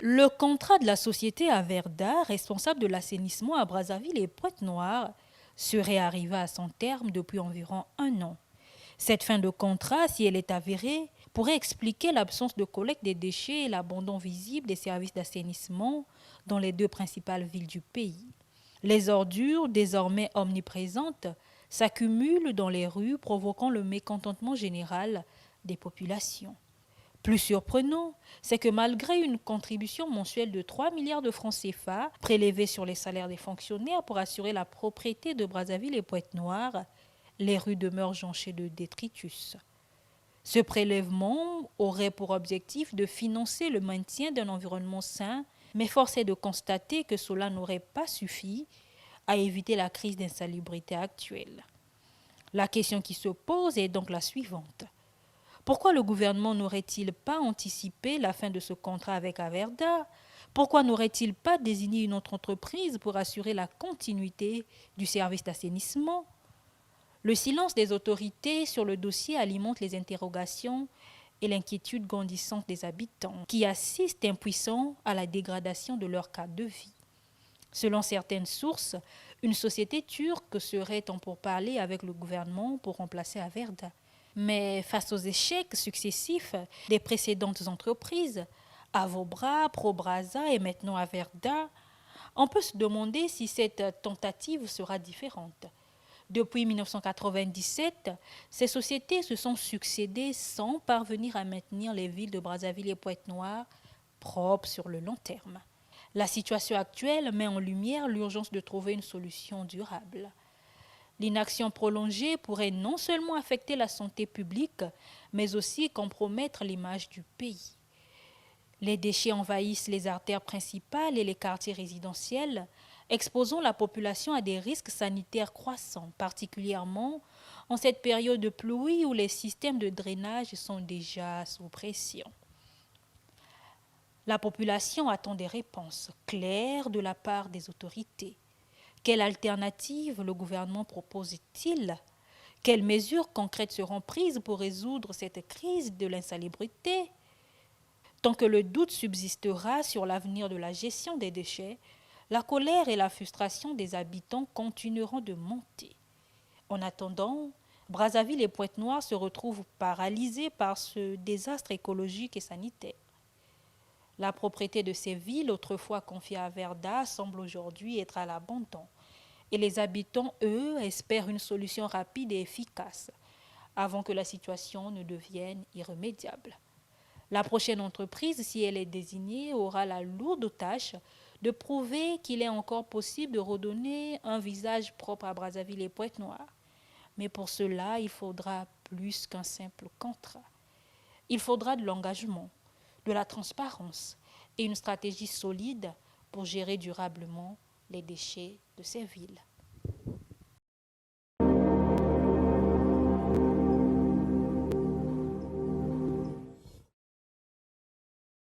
Le contrat de la société Averda, responsable de l'assainissement à Brazzaville et Pointe-Noire, serait arrivé à son terme depuis environ un an. Cette fin de contrat, si elle est avérée, pourrait expliquer l'absence de collecte des déchets et l'abandon visible des services d'assainissement dans les deux principales villes du pays. Les ordures, désormais omniprésentes, s'accumulent dans les rues, provoquant le mécontentement général des populations. Plus surprenant, c'est que malgré une contribution mensuelle de 3 milliards de francs CFA prélevés sur les salaires des fonctionnaires pour assurer la propreté de Brazzaville et Pointe-Noire, les rues demeurent jonchées de détritus. Ce prélèvement aurait pour objectif de financer le maintien d'un environnement sain, mais force est de constater que cela n'aurait pas suffi à éviter la crise d'insalubrité actuelle. La question qui se pose est donc la suivante. Pourquoi le gouvernement n'aurait-il pas anticipé la fin de ce contrat avec Averda? Pourquoi n'aurait-il pas désigné une autre entreprise pour assurer la continuité du service d'assainissement? Le silence des autorités sur le dossier alimente les interrogations et l'inquiétude grandissante des habitants qui assistent impuissants à la dégradation de leur cadre de vie. Selon certaines sources, une société turque serait en pourparlers avec le gouvernement pour remplacer Averda. Mais face aux échecs successifs des précédentes entreprises, Avobra, Probraza et maintenant Averda, on peut se demander si cette tentative sera différente. Depuis 1997, ces sociétés se sont succédées sans parvenir à maintenir les villes de Brazzaville et Pointe-Noire propres sur le long terme. La situation actuelle met en lumière l'urgence de trouver une solution durable. L'inaction prolongée pourrait non seulement affecter la santé publique, mais aussi compromettre l'image du pays. Les déchets envahissent les artères principales et les quartiers résidentiels, exposant la population à des risques sanitaires croissants, particulièrement en cette période de pluie où les systèmes de drainage sont déjà sous pression. La population attend des réponses claires de la part des autorités. Quelle alternative le gouvernement propose-t-il? Quelles mesures concrètes seront prises pour résoudre cette crise de l'insalubrité? Tant que le doute subsistera sur l'avenir de la gestion des déchets, la colère et la frustration des habitants continueront de monter. En attendant, Brazzaville et Pointe-Noire se retrouvent paralysés par ce désastre écologique et sanitaire. La propriété de ces villes, autrefois confiée à Verda, semble aujourd'hui être à l'abandon. Et les habitants, eux, espèrent une solution rapide et efficace avant que la situation ne devienne irrémédiable. La prochaine entreprise, si elle est désignée, aura la lourde tâche de prouver qu'il est encore possible de redonner un visage propre à Brazzaville et Pointe-Noire. Mais pour cela, il faudra plus qu'un simple contrat. Il faudra de l'engagement, de la transparence et une stratégie solide pour gérer durablement les déchets de ces villes.